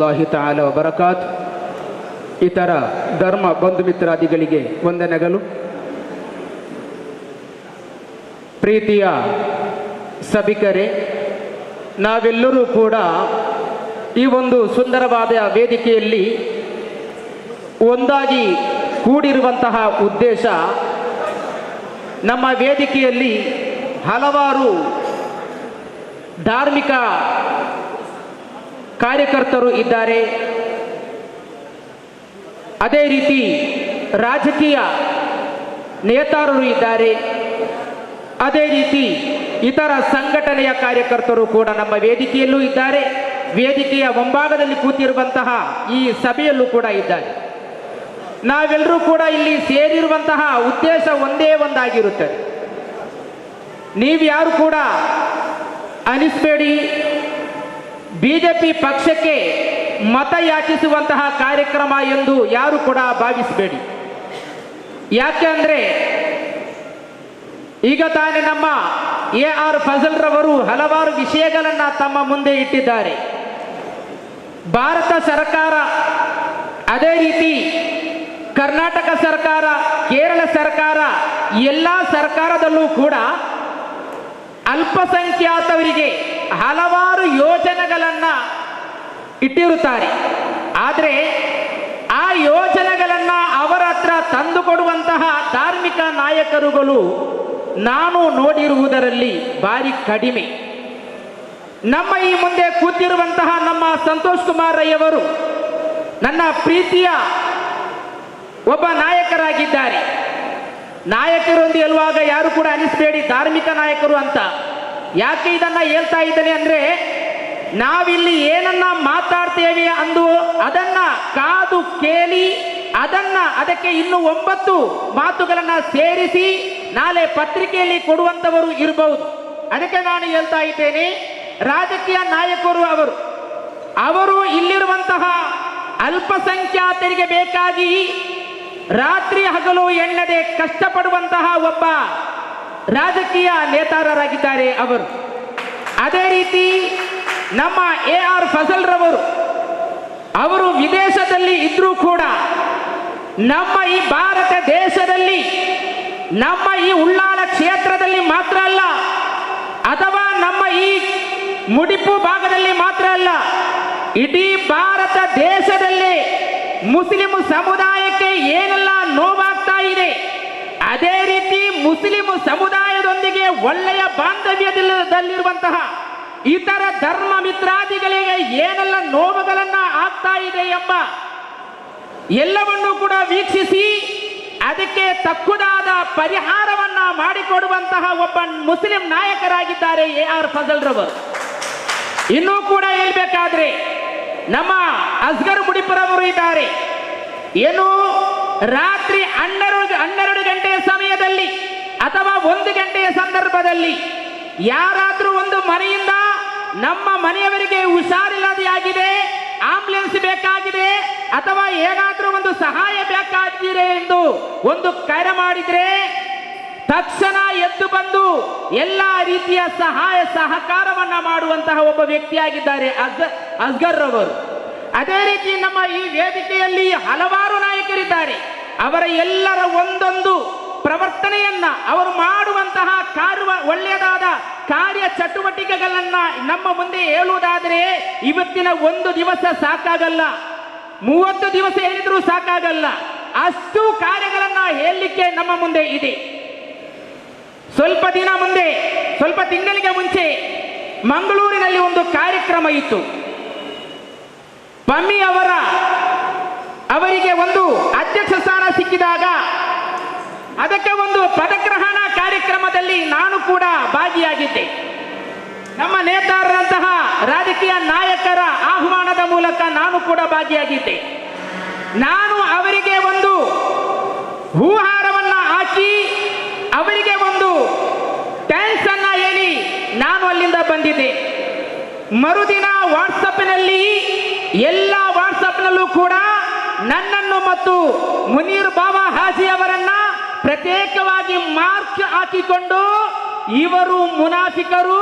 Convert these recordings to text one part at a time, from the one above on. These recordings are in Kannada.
ಅಲ್ಲಾಹಿ ತಾಲಾ ವಬರಕಾತ್. ಇತರ ಧರ್ಮ ಬಂಧು ಮಿತ್ರಾದಿಗಳಿಗೆ ವಂದನೆಗಳು. ಪ್ರೀತಿಯ ಸಭಿಕರೇ, ನಾವೆಲ್ಲರೂ ಕೂಡ ಈ ಒಂದು ಸುಂದರವಾದ ವೇದಿಕೆಯಲ್ಲಿ ಒಂದಾಗಿ ಕೂಡಿರುವಂತಹ ಉದ್ದೇಶ, ನಮ್ಮ ವೇದಿಕೆಯಲ್ಲಿ ಹಲವಾರು ಧಾರ್ಮಿಕ ಕಾರ್ಯಕರ್ತರು ಇದ್ದಾರೆ. ಅದೇ ರೀತಿ ರಾಜಕೀಯ ನೇತಾರರು ಇದ್ದಾರೆ. ಅದೇ ರೀತಿ ಇತರ ಸಂಘಟನೆಯ ಕಾರ್ಯಕರ್ತರು ಕೂಡ ನಮ್ಮ ವೇದಿಕೆಯಲ್ಲೂ ಇದ್ದಾರೆ. ವೇದಿಕೆಯ ಮುಂಭಾಗದಲ್ಲಿ ಕೂತಿರುವಂತಹ ಈ ಸಭೆಯಲ್ಲೂ ಕೂಡ ಇದ್ದಾರೆ. ನಾವೆಲ್ಲರೂ ಕೂಡ ಇಲ್ಲಿ ಸೇರಿರುವಂತಹ ಉದ್ದೇಶ ಒಂದೇ ಒಂದಾಗಿರುತ್ತದೆ. ನೀವ್ಯಾರು ಕೂಡ ಅನಿಸ್ಬೇಡಿ, ಬಿಜೆಪಿ ಪಕ್ಷಕ್ಕೆ ಮತ ಯಾಚಿಸುವಂತಹ ಕಾರ್ಯಕ್ರಮ ಎಂದು ಯಾರು ಕೂಡ ಭಾವಿಸಬೇಡಿ. ಯಾಕೆ ಅಂದರೆ ಈಗ ತಾನೇ ನಮ್ಮ AR ಫಜಲ್ ರವರು ಹಲವಾರು ವಿಷಯಗಳನ್ನು ತಮ್ಮ ಮುಂದೆ ಇಟ್ಟಿದ್ದಾರೆ. ಭಾರತ ಸರ್ಕಾರ, ಅದೇ ರೀತಿ ಕರ್ನಾಟಕ ಸರ್ಕಾರ, ಕೇರಳ ಸರ್ಕಾರ, ಎಲ್ಲ ಸರ್ಕಾರದಲ್ಲೂ ಕೂಡ ಅಲ್ಪಸಂಖ್ಯಾತವರಿಗೆ ಹಲವಾರು ಯೋಜನೆಗಳನ್ನು ಇಟ್ಟಿರುತ್ತಾರೆ. ಆದರೆ ಆ ಯೋಜನೆಗಳನ್ನು ಅವರ ಹತ್ರ ತಂದುಕೊಡುವಂತಹ ಧಾರ್ಮಿಕ ನಾಯಕರುಗಳು ನಾನು ನೋಡಿರುವುದರಲ್ಲಿ ಭಾರಿ ಕಡಿಮೆ. ನಮ್ಮ ಈ ಮುಂದೆ ಕೂತಿರುವಂತಹ ನಮ್ಮ ಸಂತೋಷ್ ಕುಮಾರ್ ರೈ ಅವರು ನನ್ನ ಪ್ರೀತಿಯ ಒಬ್ಬ ನಾಯಕರಾಗಿದ್ದಾರೆ. ನಾಯಕರು ಎಂದು ಹೇಳುವಾಗ ಯಾರು ಕೂಡ ಅನಿಸ್ಬೇಡಿ ಧಾರ್ಮಿಕ ನಾಯಕರು ಅಂತ. ಯಾಕೆ ಇದನ್ನ ಹೇಳ್ತಾ ಇದ್ದೇನೆ ಅಂದ್ರೆ, ನಾವಿಲ್ಲಿ ಏನನ್ನ ಮಾತಾಡ್ತೇವೆ ಅಂದು ಅದನ್ನ ಕಾದು ಕೇಳಿ ಅದಕ್ಕೆ ಇನ್ನು 9 ಮಾತುಗಳನ್ನ ಸೇರಿಸಿ ನಾಳೆ ಪತ್ರಿಕೆಯಲ್ಲಿ ಕೊಡುವಂತವರು ಇರಬಹುದು. ಅದಕ್ಕೆ ನಾನು ಹೇಳ್ತಾ ಇದ್ದೇನೆ, ರಾಜಕೀಯ ನಾಯಕರು ಅವರು ಇಲ್ಲಿರುವಂತಹ ಅಲ್ಪಸಂಖ್ಯಾತರಿಗೆ ಬೇಕಾಗಿ ರಾತ್ರಿ ಹಗಲು ಎನ್ನದೆ ಕಷ್ಟಪಡುವಂತಹ ಒಬ್ಬ ರಾಜಕೀಯ ನೇತಾರರಾಗಿದ್ದಾರೆ ಅವರು. ಅದೇ ರೀತಿ ನಮ್ಮ AR ಫಜಲ್ ರವರು, ಅವರು ವಿದೇಶದಲ್ಲಿ ಇದ್ರೂ ಕೂಡ ನಮ್ಮ ಈ ಭಾರತ ದೇಶದಲ್ಲಿ, ನಮ್ಮ ಈ ಉಳ್ಳಾಲ ಕ್ಷೇತ್ರದಲ್ಲಿ ಮಾತ್ರ ಅಲ್ಲ, ಅಥವಾ ನಮ್ಮ ಈ ಮುಡಿಪು ಭಾಗದಲ್ಲಿ ಮಾತ್ರ ಅಲ್ಲ, ಇಡೀ ಭಾರತ ದೇಶದಲ್ಲಿ ಮುಸ್ಲಿಂ ಸಮುದಾಯಕ್ಕೆ ಏನೆಲ್ಲ ನೋವಾಗ್ತಾ ಇದೆ, ಅದೇ ರೀತಿ ಮುಸ್ಲಿಂ ಸಮುದಾಯದೊಂದಿಗೆ ಒಳ್ಳೆಯ ಬಾಂಧವ್ಯದಲ್ಲಿರುವಂತಹ ಇತರ ಧರ್ಮ ಮಿತ್ರಾದಿಗಳಿಗೆ ಏನೆಲ್ಲ ನೋವುಗಳನ್ನ ಆಗ್ತಾ ಇದೆ ಎಂಬ ಎಲ್ಲವನ್ನೂ ಕೂಡ ವೀಕ್ಷಿಸಿ ಅದಕ್ಕೆ ತಕ್ಕುದಾದ ಪರಿಹಾರವನ್ನ ಮಾಡಿಕೊಡುವಂತಹ ಒಬ್ಬ ಮುಸ್ಲಿಂ ನಾಯಕರಾಗಿದ್ದಾರೆ AR ಫಜಲ್ ರವರು. ಇನ್ನೂ ಕೂಡ ಹೇಳ್ಬೇಕಾದ್ರೆ ನಮ್ಮ ಅಸ್ಗರ್ ಮುಡಿಪುರವರು ಇದ್ದಾರೆ. ಏನು ರಾತ್ರಿ 12 ಗಂಟೆಯ ಸಮಯದಲ್ಲಿ ಅಥವಾ 1 ಗಂಟೆಯ ಸಂದರ್ಭದಲ್ಲಿ ಯಾರಾದ್ರೂ ಒಂದು ಮನೆಯಿಂದ ನಮ್ಮ ಮನೆಯವರಿಗೆ ಹುಷಾರಿಲ್ಲದೆ ಆಗಿದೆ, ಆಂಬುಲೆನ್ಸ್ ಬೇಕಾಗಿದೆ, ಅಥವಾ ಏನಾದ್ರೂ ಒಂದು ಸಹಾಯ ಬೇಕಾಗಿದೆ ಎಂದು ಒಂದು ಕರೆ ಮಾಡಿದ್ರೆ ತಕ್ಷಣ ಎದ್ದು ಬಂದು ಎಲ್ಲಾ ರೀತಿಯ ಸಹಾಯ ಸಹಕಾರವನ್ನ ಮಾಡುವಂತಹ ಒಬ್ಬ ವ್ಯಕ್ತಿಯಾಗಿದ್ದಾರೆ ಅಸ್ಗರ್ ರವರು. ಅದೇ ರೀತಿ ನಮ್ಮ ಈ ವೇದಿಕೆಯಲ್ಲಿ ಹಲವಾರು ನಾಯಕರಿದ್ದಾರೆ. ಅವರ ಎಲ್ಲರ ಒಂದೊಂದು ಪ್ರವರ್ತನೆಯನ್ನ ಅವರು ಮಾಡುವಂತಹ ಒಳ್ಳೆಯದಾದ ಕಾರ್ಯ ಚಟುವಟಿಕೆಗಳನ್ನ ನಮ್ಮ ಮುಂದೆ ಹೇಳುವುದಾದರೆ ಇವತ್ತಿನ 1 ದಿವಸ ಸಾಕಾಗಲ್ಲ, 30 ದಿವಸ ಹೇಳಿದ್ರೂ ಸಾಕಾಗಲ್ಲ. ಅಷ್ಟು ಕಾರ್ಯಗಳನ್ನ ಹೇಳಲಿಕ್ಕೆ ನಮ್ಮ ಮುಂದೆ ಇದೆ. ಸ್ವಲ್ಪ ತಿಂಗಳಿಗೆ ಮುಂಚೆ ಮಂಗಳೂರಿನಲ್ಲಿ ಒಂದು ಕಾರ್ಯಕ್ರಮ ಇತ್ತು. ಪಮ್ಮಿ ಅವರಿಗೆ ಒಂದು ಅಧ್ಯಕ್ಷ ಸ್ಥಾನ ಸಿಕ್ಕಿದಾಗ ಅದಕ್ಕೆ ಒಂದು ಪದಗ್ರಹಣ ಕಾರ್ಯಕ್ರಮದಲ್ಲಿ ನಾನು ಕೂಡ ಭಾಗಿಯಾಗಿದ್ದೆ. ನಮ್ಮ ನೇತಾರರಂತಹ ರಾಜಕೀಯ ನಾಯಕರ ಆಹ್ವಾನದ ಮೂಲಕ ನಾನು ಕೂಡ ಭಾಗಿಯಾಗಿದ್ದೆ. ನಾನು ಅವರಿಗೆ ಒಂದು ಹೂಹಾರವನ್ನ ಹಾಕಿ ಅವರಿಗೆ ಒಂದು ಥ್ಯಾಂಕ್ಸ್ ಅನ್ನ ಹೇಳಿ ನಾನು ಅಲ್ಲಿಂದ ಬಂದಿದ್ದೆ. ಮರುದಿನ ವಾಟ್ಸಪ್ನಲ್ಲಿ ಎಲ್ಲ ವಾಟ್ಸಪ್ನಲ್ಲೂ ಕೂಡ ನನ್ನನ್ನು ಮತ್ತು ಮುನೀರ್ ಬಾಬಾ ಹಾಜಿ ಅವರನ್ನ ಪ್ರತ್ಯೇಕವಾಗಿ ಮಾರ್ಕ್ ಹಾಕಿಕೊಂಡು ಇವರು ಮುನಾಫಿಕರು,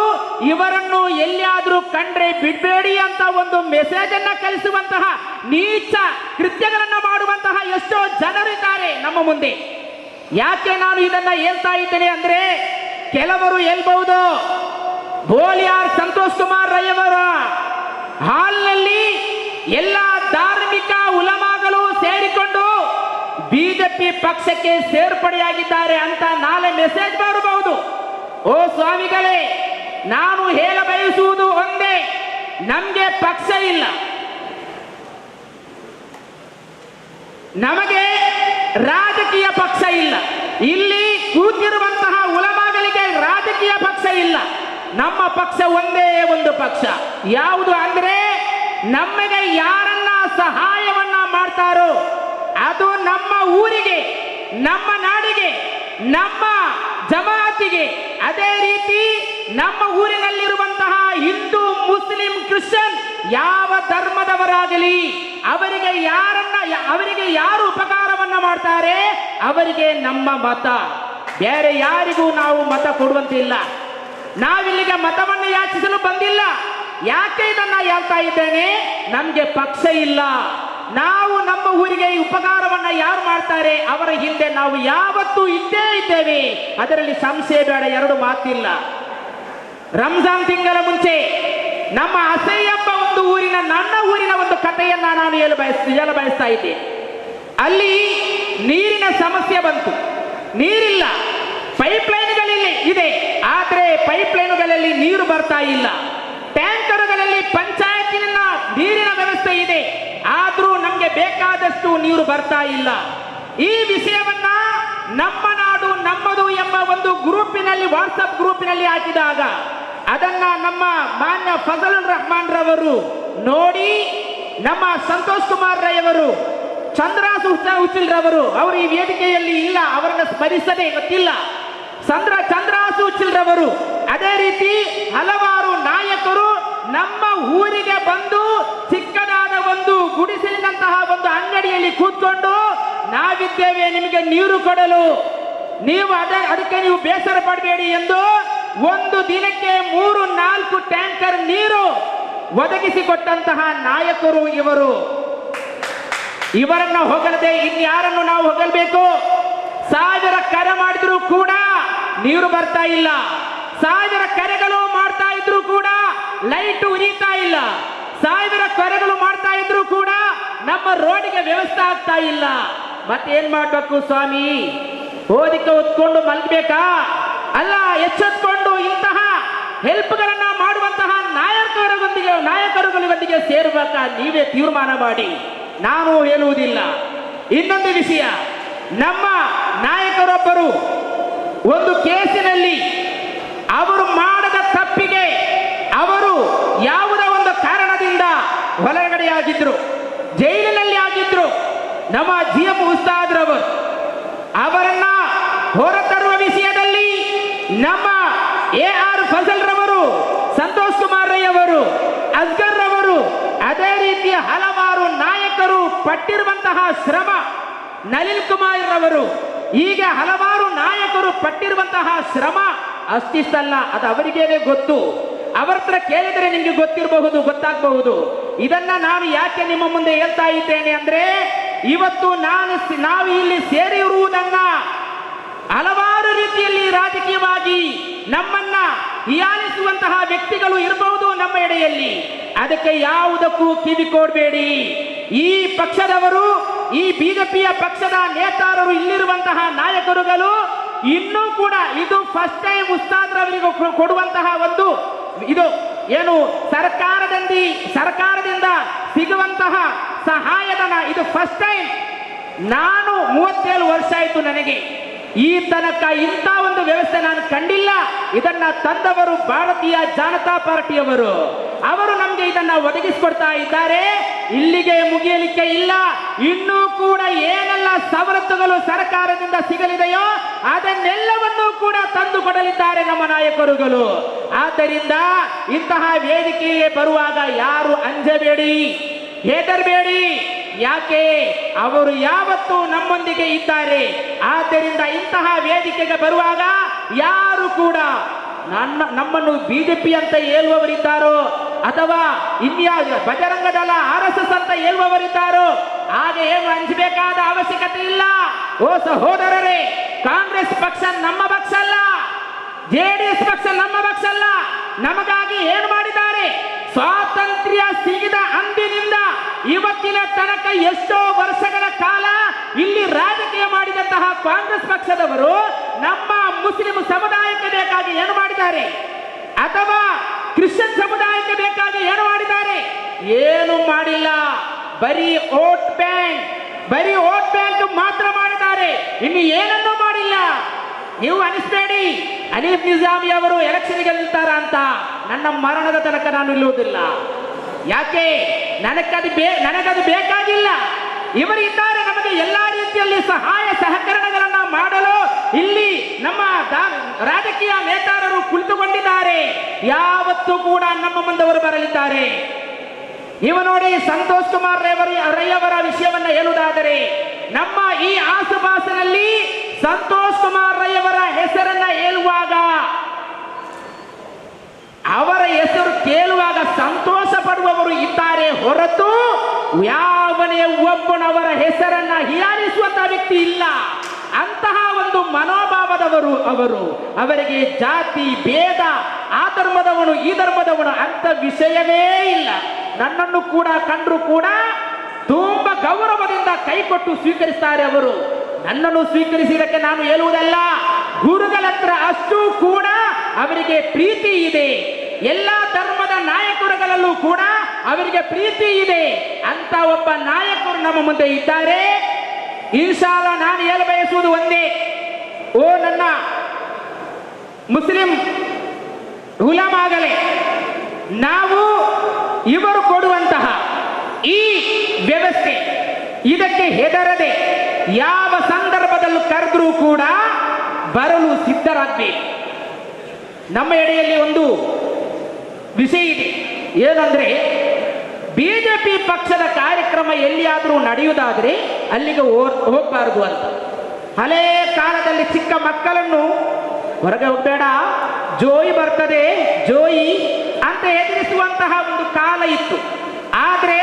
ಇವರನ್ನು ಎಲ್ಲಿಯಾದ್ರೂ ಕಂಡ್ರೆ ಬಿಡಬೇಡಿ ಅಂತ ಒಂದು ಮೆಸೇಜ್ ಅನ್ನ ಕಲಿಸುವಂತಹ ನೀಚ ಕೃತ್ಯಗಳನ್ನ ಮಾಡುವಂತಹ ಎಷ್ಟೋ ಜನರಿದ್ದಾರೆ ನಮ್ಮ ಮುಂದೆ. ಯಾಕೆ ನಾನು ಇದನ್ನ ಹೇಳ್ತಾ ಇದ್ದೇನೆ ಅಂದ್ರೆ, ಕೆಲವರು ಹೇಳ್ಬಹುದು ಬೋಲಿಯಾರ್ ಸಂತೋಷ್ ಕುಮಾರ್ ರೈ ಅವರ ಹಾಲ್ನಲ್ಲಿ ಎಲ್ಲ ಧಾರ್ಮಿಕ ಉಲಮಾಗಳು ಸೇರಿಕೊಂಡು ಬಿಜೆಪಿ ಪಕ್ಷಕ್ಕೆ ಸೇರ್ಪಡೆಯಾಗಿದ್ದಾರೆ ಅಂತ ನಾಳೆ ಮೆಸೇಜ್ ಬರಬಹುದು. ಓ ಸ್ವಾಮಿಗಳೇ, ನಾನು ಹೇಳ ಬಯಸುವುದು ಒಂದೇ, ನಮಗೆ ಪಕ್ಷ ಇಲ್ಲ, ನಮಗೆ ರಾಜಕೀಯ ಪಕ್ಷ ಇಲ್ಲ. ಇಲ್ಲಿ ಕೂತಿರುವಂತಹ ಉಲಮಾಗಳಿಗೆ ರಾಜಕೀಯ ಪಕ್ಷ ಇಲ್ಲ. ನಮ್ಮ ಪಕ್ಷ ಒಂದೇ ಒಂದು ಪಕ್ಷ. ಯಾವುದು ಅಂದ್ರೆ, ನಮಗೆ ಯಾರನ್ನ ಸಹಾಯವನ್ನ ಮಾಡ್ತಾರೋ ಅದು ನಮ್ಮ ಊರಿಗೆ, ನಮ್ಮ ನಾಡಿಗೆ, ನಮ್ಮ ಜಮಾತಿಗೆ, ಅದೇ ರೀತಿ ನಮ್ಮ ಊರಿನಲ್ಲಿರುವಂತಹ ಹಿಂದೂ, ಮುಸ್ಲಿಂ, ಕ್ರಿಶ್ಚಿಯನ್ ಯಾವ ಧರ್ಮದವರಾಗಲಿ ಅವರಿಗೆ ಯಾರು ಉಪಕಾರವನ್ನ ಮಾಡ್ತಾರೆ ಅವರಿಗೆ ನಮ್ಮ ಮತ. ಬೇರೆ ಯಾರಿಗೂ ನಾವು ಮತ ಕೊಡುವಂತಿಲ್ಲ. ನಾವಿಲ್ಲಿಗೆ ಮತವನ್ನು ಯಾಚಿಸಲು ಬಂದಿಲ್ಲ. ಯಾಕೆ ಇದನ್ನ ಹೇಳ್ತಾ ಇದ್ದೇನೆ, ನಮ್ಗೆ ಪಕ್ಷ ಇಲ್ಲ. ನಾವು ನಮ್ಮ ಊರಿಗೆ ಉಪಕಾರವನ್ನ ಯಾರು ಮಾಡ್ತಾರೆ ಅವರ ಹಿಂದೆ ನಾವು ಯಾವತ್ತೂ ಇದ್ದೇ ಇದ್ದೇವೆ, ಅದರಲ್ಲಿ ಸಂಶಯ ಬೇಡ, ಎರಡು ಮಾತಿಲ್ಲ. ರಂಜಾನ್ ತಿಂಗಳ ಮುಂಚೆ ನಮ್ಮ ಅಸೈ ಎಂಬ ಒಂದು ಊರಿನ, ನನ್ನ ಊರಿನ ಒಂದು ಕಥೆಯನ್ನ ನಾನು ಹೇಳ ಬಯಸ್ತಾ ಇದ್ದೆ. ಅಲ್ಲಿ ನೀರಿನ ಸಮಸ್ಯೆ ಬಂತು. ನೀರಿಲ್ಲ, ಪೈಪ್ ಲೈನ್ಗಳಲ್ಲಿ ಇದೆ, ಆದ್ರೆ ಪೈಪ್ ಲೈನ್ಗಳಲ್ಲಿ ನೀರು ಬರ್ತಾ ಇಲ್ಲ. ಟ್ಯಾಂಕರ್ಗಳಲ್ಲಿ ಪಂಚಾಯತಿನ ನೀರಿನ ವ್ಯವಸ್ಥೆ ಇದೆ, ಆದ್ರೂ ನಮ್ಗೆ ಬೇಕಾದಷ್ಟು ನೀರು ಬರ್ತಾ ಇಲ್ಲ. ಈ ವಿಷಯವನ್ನ ನಮ್ಮ ನಾಡು ನಮ್ಮದು ಎಂಬ ಒಂದು ಗ್ರೂಪಿನಲ್ಲಿ, ವಾಟ್ಸಪ್ ಗ್ರೂಪಿನಲ್ಲಿ ಹಾಕಿದಾಗ ಅದನ್ನ ನಮ್ಮ ಮಾನ್ಯ ಫಜಲುರ್ ರಹಮಾನ್ ರವರು ನೋಡಿ, ನಮ್ಮ ಸಂತೋಷ್ ಕುಮಾರ್ ರೈ ಅವರು, ಚಂದ್ರಾಸು ಉಚಿಲ್ ರವರು, ಅವರು ಈ ವೇದಿಕೆಯಲ್ಲಿ ಇಲ್ಲ, ಅವರನ್ನು ಸ್ಮರಿಸದೆ ಗೊತ್ತಿಲ್ಲ. ಚಂದ್ರಾಸು ಉಚಿಲ್ ರವರು, ಅದೇ ರೀತಿ ಹಲವಾರು ನಾಯಕರು ನಮ್ಮ ಊರಿಗೆ ಬಂದು ಚಿಕ್ಕದಾದ ಒಂದು ಗುಡಿಸಲಿನಂತಹ ಒಂದು ಅಂಗಡಿಯಲ್ಲಿ ಕೂತ್ಕೊಂಡು, ನಾವಿದ್ದೇವೆ ನಿಮಗೆ ನೀರು ಕೊಡಲು, ನೀವು ಅದಕ್ಕೆ ನೀವು ಬೇಸರ ಪಡಬೇಡಿ ಎಂದು ಒಂದು ದಿನಕ್ಕೆ 3-4 ಟ್ಯಾಂಕರ್ ನೀರು ಒದಗಿಸಿಕೊಟ್ಟಂತಹ ನಾಯಕರು ಇವರು. ಇವರನ್ನ ಹೊಗಳದೆ ಇನ್ಯಾರನ್ನು ನಾವು ಹೊಗಳಬೇಕು? 1000 ಕರೆ ಮಾಡಿದ್ರು ಕೂಡ ನೀರು ಬರ್ತಾ ಇಲ್ಲ. 1000 ಕರೆಗಳು ಮಾಡ್ತಾ ಇದ್ರು ಕೂಡ ಲೈಟ್ ಉರಿತಾ ಇಲ್ಲ. 1000 ಕರೆಗಳು ಮಾಡ್ತಾ ಇದ್ರು ಕೂಡ ನಮ್ಮ ರೋಡಿಗೆ ವ್ಯವಸ್ಥೆ ಆಗ್ತಾ ಇಲ್ಲ. ಮತ್ತೇನ್ ಮಾಡ್ಬೇಕು ಸ್ವಾಮಿ? ಓದಿಕೆ ಹೊತ್ಕೊಂಡು ಮಲ್ಗಬೇಕಾ? ಅಲ್ಲ, ಎಚ್ಚೆತ್ಕೊಂಡು ಇಂತಹ ಹೆಲ್ಪ್ಗಳನ್ನ ಮಾಡುವಂತಹ ನಾಯಕರುಗಳೊಂದಿಗೆ ಸೇರ್ಬೇಕಾ? ನೀವೇ ತೀರ್ಮಾನ ಮಾಡಿ, ನಾನು ಹೇಳುವುದಿಲ್ಲ. ಇನ್ನೊಂದು ವಿಷಯ, ನಮ್ಮ ನಾಯಕರೊಬ್ಬರು ಒಂದು ಕೇಸಿನಲ್ಲಿ ಅವರು ಮಾಡದ ತಪ್ಪಿಗೆ ಅವರು ಯಾವುದೋ ಒಂದು ಕಾರಣದಿಂದ ಹೊರಗಡೆಯಾಗಿದ್ರು, ಜೈಲಿನಲ್ಲಿ ಆಗಿದ್ರು. ನಮ್ಮ GM ಉಸ್ತಾದ್ರವರು ಅವರನ್ನ ಹೊರತರುವ ವಿಷಯದಲ್ಲಿ ನಮ್ಮ AR ಫಜಲ್ ರವರು, ಸಂತೋಷ್ ಕುಮಾರ್ ರೈ ಅವರು, ಅಸ್ಗರ್ ರವರು, ಅದೇ ರೀತಿಯ ಹಲವಾರು ನಾಯಕರು ಪಟ್ಟಿರುವಂತಹ ಶ್ರಮ, ನಳಿನ್ ಕುಮಾರ್ ರವರು, ಹೀಗೆ ಹಲವಾರು ನಾಯಕರು ಪಟ್ಟಿರುವಂತಹ ಶ್ರಮ ಅಷ್ಟಿಷ್ಟಲ್ಲ, ಅದು ಅವರಿಗೇನೆ ಗೊತ್ತು. ಅವರ ಹತ್ರ ಕೇಳಿದರೆ ನಿಮ್ಗೆ ಗೊತ್ತಿರಬಹುದು, ಗೊತ್ತಾಗಬಹುದು. ಇದನ್ನ ನಾನು ಯಾಕೆ ನಿಮ್ಮ ಮುಂದೆ ಹೇಳ್ತಾ ಇದ್ದೇನೆ ಅಂದ್ರೆ, ಇವತ್ತು ನಾವು ಇಲ್ಲಿ ಸೇರಿರುವುದನ್ನ ಹಲವಾರು ರೀತಿಯಲ್ಲಿ ರಾಜಕೀಯವಾಗಿ ನಮ್ಮನ್ನ ಹೀಯಾಳಿಸುವಂತಹ ವ್ಯಕ್ತಿಗಳು ಇರಬಹುದು ನಮ್ಮ ಎಡೆಯಲ್ಲಿ. ಅದಕ್ಕೆ ಯಾವುದಕ್ಕೂ ಕಿವಿ ಕೊಡಬೇಡಿ. ಈ ಪಕ್ಷದವರು, ಈ ಬಿಜೆಪಿಯ ಪಕ್ಷದ ನೇತಾರರು, ಇಲ್ಲಿರುವಂತಹ ನಾಯಕರುಗಳು ಇನ್ನೂ ಕೂಡ ಇದು ಫಸ್ಟ್ ಟೈಮ್ ಉಸ್ತಾದ್ರವರಿಗೆ ಕೊಡುವಂತಹ ಒಂದು ಇದು ಏನು ಸರ್ಕಾರದಿಂದ ಸಿಗುವಂತಹ ಸಹಾಯಧನ, ಇದು ಫಸ್ಟ್ ಟೈಮ್. ನಾನು 37 ವರ್ಷ ಆಯ್ತು ನನಗೆ, ಈ ತನಕ ಇಂಥ ಒಂದು ವ್ಯವಸ್ಥೆ ನಾನು ಕಂಡಿಲ್ಲ. ಇದನ್ನ ತಂದವರು ಭಾರತೀಯ ಜನತಾ ಪಾರ್ಟಿಯವರು, ಅವರು ನಮ್ಗೆ ಇದನ್ನ ಒದಗಿಸಿಕೊಡ್ತಾ ಇದ್ದಾರೆ. ಇಲ್ಲಿಗೆ ಮುಗಿಯಲಿಕ್ಕೆ ಇಲ್ಲ, ಇನ್ನೂ ಕೂಡ ಏನೆಲ್ಲ ಸವಲತ್ತುಗಳು ಸರ್ಕಾರದಿಂದ ಸಿಗಲಿದೆಯೋ ಅದನ್ನೆಲ್ಲವನ್ನೂ ಕೂಡ ತಂದು ಕೊಡಲಿದ್ದಾರೆ ನಮ್ಮ ನಾಯಕರುಗಳು. ಆದ್ದರಿಂದ ಇಂತಹ ವೇದಿಕೆಗೆ ಬರುವಾಗ ಯಾರು ಅಂಜಬೇಡಿ, ಹೆದರಬೇಡಿ. ಯಾಕೆ? ಅವರು ಯಾವತ್ತೂ ನಮ್ಮೊಂದಿಗೆ ಇದ್ದಾರೆ. ಆದ್ದರಿಂದ ಇಂತಹ ವೇದಿಕೆಗೆ ಬರುವಾಗ ಯಾರು ಕೂಡ ನಮ್ಮನ್ನು ಬಿಜೆಪಿ ಅಂತ ಹೇಳುವವರಿದ್ದಾರೋ ಅಥವಾ ಇನ್ಯಾವ ಬಜರಂಗ ದಳ RSS ಅಂತ ಹೇಳುವವರಿದ್ದಾರೋ ಹಾಗೆ ಏನು ಹಂಚಬೇಕಾದ ಅವಶ್ಯಕತೆ ಇಲ್ಲ. ಓ ಸಹೋದರರೇ, ಕಾಂಗ್ರೆಸ್ ಪಕ್ಷ ನಮ್ಮ ಪಕ್ಷ ಅಲ್ಲ, JDS ಪಕ್ಷ ನಮ್ಮ ಪಕ್ಷ ಅಲ್ಲ. ನಮಗಾಗಿ ಏನು ಮಾಡಿದ್ದಾರೆ? ಸ್ವಾತಂತ್ರ್ಯ ಸಿಗಿದ ಅಂದಿನಿಂದ ಇವತ್ತಿನ ತನಕ ಎಷ್ಟೋ ವರ್ಷಗಳ ಕಾಲ ಇಲ್ಲಿ ರಾಜಕೀಯ ಮಾಡಿದಂತಹ ಕಾಂಗ್ರೆಸ್ ಪಕ್ಷದವರು ನಮ್ಮ ಮುಸ್ಲಿಂ ಸಮುದಾಯಕ್ಕೆ ಬೇಕಾಗಿ ಏನು ಮಾಡಿದ್ದಾರೆ ಅಥವಾ ಕ್ರಿಶ್ಚಿಯನ್ ಸಮುದಾಯಕ್ಕೆ ಬೇಕಾಗಿ ಏನು ಮಾಡಿದ್ದಾರೆ? ಏನು ಮಾಡಿಲ್ಲ. ಬರೀ ವೋಟ್ ಬ್ಯಾಂಕ್ ಮಾತ್ರ ಮಾಡಿದ್ದಾರೆ, ಇನ್ನು ಏನನ್ನೂ ಮಾಡಿಲ್ಲ. ನೀವು ಅನಿಸ್ಬೇಡಿ ಹನೀಫ್ ನಿಜಾಮಿ ಅವರು ಎಲೆಕ್ಷನ್ಗೆ ನಿಲ್ತಾರ ಅಂತ. ನನ್ನ ಮರಣದ ತನಕ ನಾನು ನಿಲ್ಲುವುದಿಲ್ಲ. ಯಾಕೆ? ನನಗದು ಬೇಕಾಗಿಲ್ಲ. ಇವರಿದ್ದಾರೆ ನಮಗೆ ಎಲ್ಲಾ ರೀತಿಯಲ್ಲಿ ಸಹಾಯ ಸಹಕರಣಗಳನ್ನ ಮಾಡಲು ಇಲ್ಲಿ ನಮ್ಮ ರಾಜಕೀಯ ನೇತಾರರು ಕುಳಿತುಕೊಂಡಿದ್ದಾರೆ. ಯಾವತ್ತೂ ಕೂಡ ನಮ್ಮ ಮುಂದವರು ಬರಲಿದ್ದಾರೆ. ಇವ ನೋಡಿ, ಸಂತೋಷ್ ಕುಮಾರ್ ರೈ ಅವರ ವಿಷಯವನ್ನ ಹೇಳುವುದಾದರೆ, ನಮ್ಮ ಈ ಆಸುಪಾಸಿನಲ್ಲಿ ಸಂತೋಷ್ ಕುಮಾರ್ ರೈ ಅವರ ಹೆಸರನ್ನ ಹೇಳುವಾಗ, ಅವರ ಹೆಸರು ಕೇಳುವಾಗ ಸಂತೋಷ ಪಡುವವರು ಇದ್ದಾರೆ ಹೊರತು ಯಾವನೇ ಒಬ್ಬನವರ ಹೆಸರನ್ನ ಹೀಯಾಳಿಸುವಂತಹ ವ್ಯಕ್ತಿ ಇಲ್ಲ. ಅಂತಹ ಒಂದು ಮನೋಭಾವದವರು ಅವರು. ಅವರಿಗೆ ಜಾತಿ ಭೇದ, ಆ ಧರ್ಮದವನು ಈ ಧರ್ಮದವನು ಅಂತ ವಿಷಯವೇ ಇಲ್ಲ. ನನ್ನನ್ನು ಕೂಡ ಕಂಡ್ರು ಕೂಡ ತುಂಬಾ ಗೌರವದಿಂದ ಕೈಕೊಟ್ಟು ಸ್ವೀಕರಿಸ್ತಾರೆ ಅವರು. ನನ್ನನ್ನು ಸ್ವೀಕರಿಸಿದಕ್ಕೆ ನಾನು ಹೇಳುವುದಲ್ಲ, ಗುರುಗಳ ಹತ್ರ ಅಷ್ಟು ಕೂಡ ಅವರಿಗೆ ಪ್ರೀತಿ ಇದೆ. ಎಲ್ಲ ಧರ್ಮದ ನಾಯಕರುಗಳಲ್ಲೂ ಕೂಡ ಅವರಿಗೆ ಪ್ರೀತಿ ಇದೆ. ಅಂತ ಒಬ್ಬ ನಾಯಕರು ನಮ್ಮ ಮುಂದೆ ಇದ್ದಾರೆ. ಇನ್ಶಾ ಅಲ್ಲಾ ನಾನು ಹೇಳ ಬಯಸುವುದು ಒಂದೇ, ಓ ನನ್ನ ಮುಸ್ಲಿಂ ಉಲಮಾಗಳೇ, ನಾವು ಇವರು ಕೊಡುವಂತಹ ಈ ವ್ಯವಸ್ಥೆ ಇದಕ್ಕೆ ಹೆದರದೆ ಯಾವ ಸಂದರ್ಭದಲ್ಲೂ ಕರೆದ್ರೂ ಕೂಡ ಬರಲು ಸಿದ್ಧರಾಗಬೇಕು. ನಮ್ಮ ಎಡೆಯಲ್ಲಿ ಒಂದು ವಿಷಯ ಇದೆ, ಏನಂದ್ರೆ ಬಿಜೆಪಿ ಪಕ್ಷದ ಕಾರ್ಯಕ್ರಮ ಎಲ್ಲಿಯಾದರೂ ನಡೆಯುವುದಾದ್ರೆ ಅಲ್ಲಿಗೆ ಹೋಗಬಾರದು ಅಂತ. ಹಳೇ ಕಾಲದಲ್ಲಿ ಚಿಕ್ಕ ಮಕ್ಕಳನ್ನು ಹೊರಗೆ ಹೋಗಬೇಡ, ಜೋಯಿ ಬರ್ತದೆ ಜೋಯಿ ಅಂತ ಹೆದರಿಸುವಂತಹ ಒಂದು ಕಾಲ ಇತ್ತು. ಆದ್ರೆ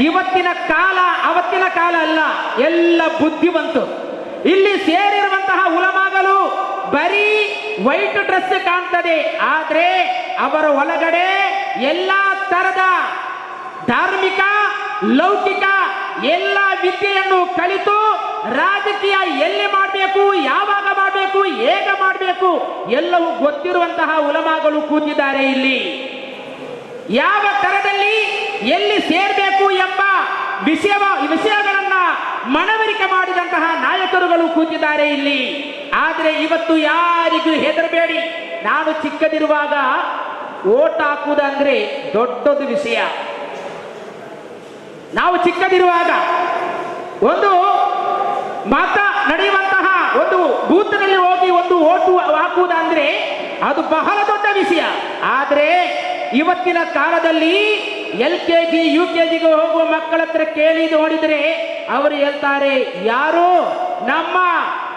ಇವತ್ತಿನ ಕಾಲ ಅವತ್ತಿನ ಕಾಲ ಅಲ್ಲ, ಎಲ್ಲ ಬುದ್ಧಿವಂತರು. ಇಲ್ಲಿ ಸೇರಿರುವಂತಹ ಉಲಮಾಗಳು ಬರೀ ವೈಟ್ ಡ್ರೆಸ್ ಕಾಣ್ತದೆ, ಆದ್ರೆ ಅವರ ಒಳಗಡೆ ಎಲ್ಲಾ ತರದ ಧಾರ್ಮಿಕ ಲೌಕಿಕ ಎಲ್ಲ ವಿದ್ಯೆಯನ್ನು ಕಲಿತು ರಾಜಕೀಯ ಎಲ್ಲಿ ಮಾಡಬೇಕು, ಯಾವಾಗ ಮಾಡಬೇಕು, ಹೇಗೆ ಮಾಡಬೇಕು ಎಲ್ಲವೂ ಗೊತ್ತಿರುವಂತಹ ಉಲಮಾಗಳು ಕೂತಿದ್ದಾರೆ. ಇಲ್ಲಿ ಯಾವ ತರದಲ್ಲಿ ಎಲ್ಲಿ ಸೇರಬೇಕು ಎಂಬ ವಿಷಯಗಳನ್ನ ಮನವರಿಕೆ ಮಾಡಿದಂತಹ ನಾಯಕರುಗಳು ಕೂತಿದ್ದಾರೆ ಇಲ್ಲಿ. ಆದರೆ ಇವತ್ತು ಯಾರಿಗೂ ಹೆದರಬೇಡಿ. ನಾನು ಚಿಕ್ಕದಿರುವಾಗ ಓಟ್ ಹಾಕುವುದಂದ್ರೆ ದೊಡ್ಡದು ವಿಷಯ. ನಾವು ಚಿಕ್ಕದಿರುವಾಗ ಒಂದು ಮತ ನಡೆಯುವಂತಹ ಒಂದು ಬೂತ್ನಲ್ಲಿ ಹೋಗಿ ಒಂದು ಓಟು ಹಾಕುವುದಂದ್ರೆ ಅದು ಬಹಳ ದೊಡ್ಡ ವಿಷಯ. ಆದರೆ ಇವತ್ತಿನ ಕಾಲದಲ್ಲಿ LKG UKGಗೆ ಹೋಗುವ ಮಕ್ಕಳ ಹತ್ರ ಕೇಳಿ ನೋಡಿದರೆ ಅವರು ಹೇಳ್ತಾರೆ, ಯಾರು ನಮ್ಮ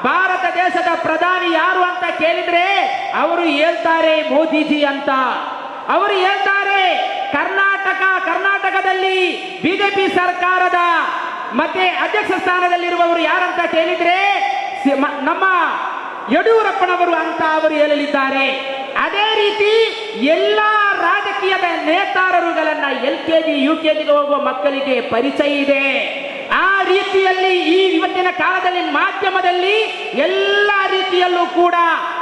ಭಾರತ ದೇಶದ ಪ್ರಧಾನಿ ಯಾರು ಅಂತ ಕೇಳಿದ್ರೆ ಅವರು ಹೇಳ್ತಾರೆ ಮೋದಿಜಿ ಅಂತ. ಅವರು ಹೇಳ್ತಾರೆ ಕರ್ನಾಟಕದಲ್ಲಿ ಬಿಜೆಪಿ ಸರ್ಕಾರದ ಮತ್ತೆ ಅಧ್ಯಕ್ಷ ಸ್ಥಾನದಲ್ಲಿರುವವರು ಯಾರಂತ ಕೇಳಿದ್ರೆ ನಮ್ಮ ಯಡಿಯೂರಪ್ಪನವರು ಅಂತ ಅವರು ಹೇಳಲಿದ್ದಾರೆ. ಅದೇ ರೀತಿ ಎಲ್ಲ ರಾಜಕೀಯದ ನೇತಾರರುಗಳನ್ನ LKG UKGಗೆ ಹೋಗುವ ಮಕ್ಕಳಿಗೆ ಪರಿಚಯ ಇದೆ. ಆ ರೀತಿಯಲ್ಲಿ ಇವತ್ತಿನ ಕಾಲದಲ್ಲಿ ಮಾಧ್ಯಮದಲ್ಲಿ ಎಲ್ಲ ರೀತಿಯಲ್ಲೂ ಕೂಡ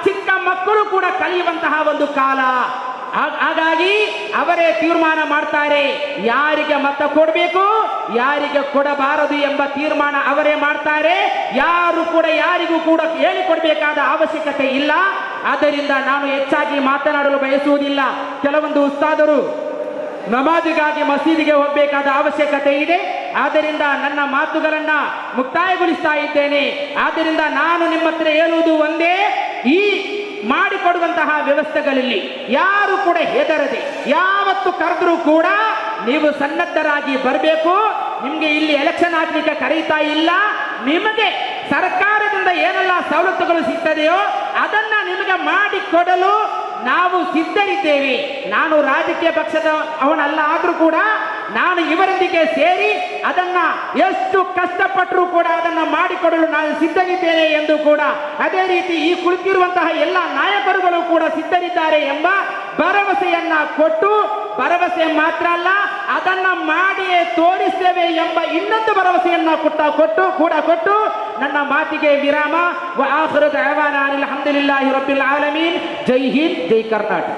ಚಿಕ್ಕ ಮಕ್ಕಳು ಕೂಡ ಕಲಿಯುವಂತಹ ಒಂದು ಕಾಲ. ಹಾಗಾಗಿ ಅವರೇ ತೀರ್ಮಾನ ಮಾಡ್ತಾರೆ ಯಾರಿಗೆ ಮತ ಕೊಡಬೇಕು, ಯಾರಿಗೆ ಕೊಡಬಾರದು ಎಂಬ ತೀರ್ಮಾನ ಅವರೇ ಮಾಡ್ತಾರೆ. ಯಾರು ಕೂಡ ಯಾರಿಗೂ ಕೂಡ ಹೇಳಿಕೊಡ್ಬೇಕಾದ ಅವಶ್ಯಕತೆ ಇಲ್ಲ. ಆದ್ದರಿಂದ ನಾನು ಹೆಚ್ಚಾಗಿ ಮಾತನಾಡಲು ಬಯಸುವುದಿಲ್ಲ. ಕೆಲವೊಂದು ಉಸ್ತಾದರು ನಮಾಜಿಗಾಗಿ ಮಸೀದಿಗೆ ಹೋಗಬೇಕಾದ ಅವಶ್ಯಕತೆ ಇದೆ. ಆದ್ದರಿಂದ ನನ್ನ ಮಾತುಗಳನ್ನ ಮುಕ್ತಾಯಗೊಳಿಸ್ತಾ ಇದ್ದೇನೆ. ಆದ್ದರಿಂದ ನಾನು ನಿಮ್ಮ ಹತ್ರ ಹೇಳುವುದು ಒಂದೇ, ಈ ಮಾಡಿಕೊಡುವಂತಹ ವ್ಯವಸ್ಥೆಗಳಲ್ಲಿ ಯಾರು ಕೂಡ ಹೆದರದೆ ಯಾವತ್ತು ಕರೆದ್ರೂ ಕೂಡ ನೀವು ಸನ್ನದ್ಧರಾಗಿ ಬರಬೇಕು. ನಿಮಗೆ ಇಲ್ಲಿ ಎಲೆಕ್ಷನ್ ಹಾಕ್ಲಿಕ್ಕೆ ಕರೀತಾ ಇಲ್ಲ. ನಿಮಗೆ ಸರ್ಕಾರದಿಂದ ಏನೆಲ್ಲ ಸವಲತ್ತುಗಳು ಸಿಗ್ತದೆಯೋ ಅದನ್ನ ನಿಮಗೆ ಮಾಡಿಕೊಡಲು ನಾವು ಸಿದ್ಧರಿದ್ದೇವೆ. ನಾನು ರಾಜಕೀಯ ಪಕ್ಷದ ಅವನಲ್ಲ ಆದ್ರೂ ಕೂಡ ನಾನು ಇವರೊಂದಿಗೆ ಸೇರಿ ಅದನ್ನ ಎಷ್ಟು ಕಷ್ಟಪಟ್ಟರೂ ಕೂಡ ಅದನ್ನ ಮಾಡಿಕೊಡಲು ನಾನು ಸಿದ್ಧನಿದ್ದೇನೆ ಎಂದು ಕೂಡ, ಅದೇ ರೀತಿ ಈ ಕುಳಿತಿರುವಂತಹ ಎಲ್ಲ ನಾಯಕರುಗಳು ಕೂಡ ಸಿದ್ಧರಿದ್ದಾರೆ ಎಂಬ ಭರವಸೆಯನ್ನ ಕೊಟ್ಟು, ಭರವಸೆ ಮಾತ್ರ ಅಲ್ಲ ಅದನ್ನ ಮಾಡಿಯೇ ತೋರಿಸ್ತೇವೆ ಎಂಬ ಇನ್ನೊಂದು ಭರವಸೆಯನ್ನ ಕೊಟ್ಟು ನನ್ನ ಮಾತಿಗೆ ವಿರಾಮ. ವ ಆಖಿರು ದಅವಾನಾ ಅನಿಲ್ ಹಮ್ದುಲಿಲ್ಲಾಹಿ ರಬ್ಬಿಲ್ ಆಲಮೀನ್. ಜೈ ಹಿಂದ್, ಜೈ ಕರ್ನಾಟಕ.